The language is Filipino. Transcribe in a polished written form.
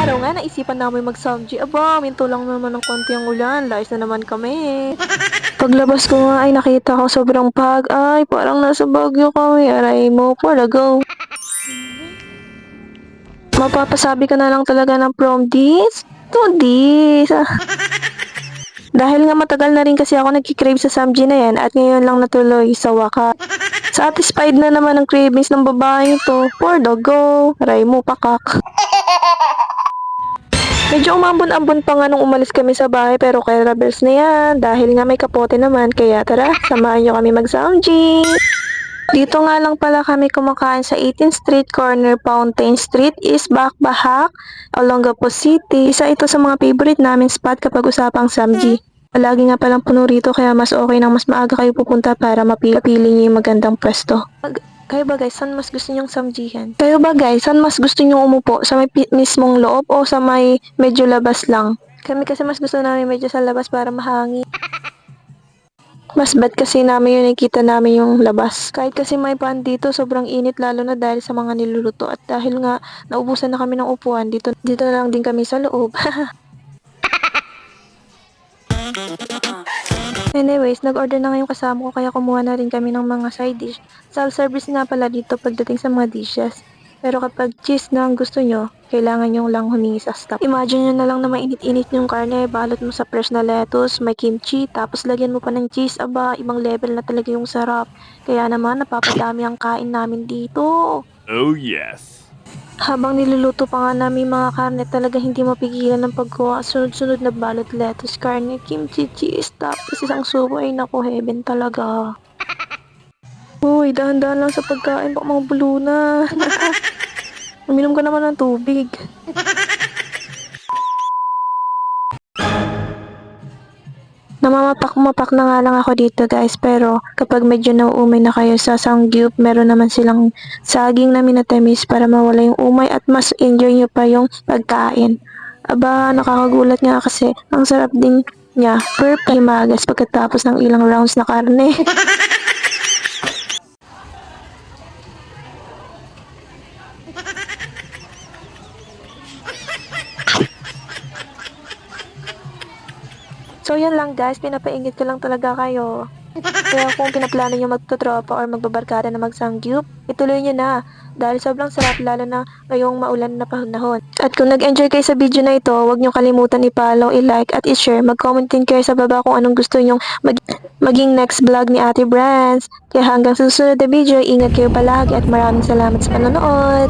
araw nga naisipan namin mag-Samji. Aba, minto lang naman ng konti ang ulan. Layas na naman kami. Paglabas ko nga ay nakita ko sobrang pag. Ay, parang nasa Baguio kami. Aray mo, go. Mapapasabi ka na lang talaga ng from this to this. Dahil nga matagal na rin kasi ako nagkikrave sa Samji na yan at ngayon lang natuloy sa wakas. Satisfied na naman ang cravings ng babaeng ito. For the go. Aray mo, pakak. Medyo umambon-ambon pa nga nung umalis kami sa bahay pero kay Rebels na yan. Dahil nga may kapote naman kaya tara, samahan nyo kami mag-Samji. Dito nga lang pala kami kumakain sa 18th Street Corner, Fountain Street, East Bahak, Olongapo City. Isa ito sa mga favorite namin spot kapag usapang Samji. Palagi nga palang puno rito kaya mas okay nang mas maaga kayo pupunta para mapili niyo yung magandang pwesto. Kayo ba guys, saan mas gusto nyong samjihan? Kayo ba guys, saan mas gusto nyong umupo? Sa may mismong loob o sa may medyo labas lang? Kami kasi mas gusto namin medyo sa labas para mahangin. Mas bad kasi namin yung nakikita namin yung labas. Kahit kasi may pan dito, sobrang init lalo na dahil sa mga niluluto. At dahil nga naubusan na kami ng upuan, dito na lang din kami sa loob. Anyways, nag-order na nga yung kasama ko kaya kumuha na rin kami ng mga side dish. Self-service nga pala dito pagdating sa mga dishes. Pero kapag cheese na ang gusto nyo, kailangan nyo lang humingi sa staff. Imagine nyo na lang na mainit-init yung karne, balot mo sa fresh na lettuce, may kimchi, tapos lagyan mo pa ng cheese. Aba, ibang level na talaga yung sarap. Kaya naman, napapadami ang kain namin dito. Oh yes. Habang niluluto pa nga namin mga karne, talaga hindi mapigilan ng pagkuha. Sunod-sunod na balot, lettuce, karne, kimchi, cheese, tapos isang subo ay naku, heaven talaga. Uy, dahan-dahan lang sa pagkain, baka mga bulunan. Uminom ka naman ng tubig. Namamapak-mapak na nga lang ako dito guys, pero kapag medyo nauumay na kayo sa Samgyup, meron naman silang saging na minatamis para mawala yung umay at mas enjoy nyo pa yung pagkain. Aba, nakakagulat nga kasi ang sarap din niya, perfect himagas pagkatapos ng ilang rounds na karne. So yan lang guys, pinapaingit ko lang talaga kayo. Kaya kung pinaplano nyo magtutropa or magbabarkada na mag-Samgyup, ituloy nyo na. Dahil sobrang sarap lalo na ngayong maulan na panahon. At kung nag-enjoy kayo sa video na ito, huwag nyo kalimutan i-follow, i-like at i-share. Mag-comment din kayo sa baba kung anong gusto nyong maging next vlog ni Ate Brands. Kaya hanggang sa susunod na video, ingat kayo palagi at maraming salamat sa panonood.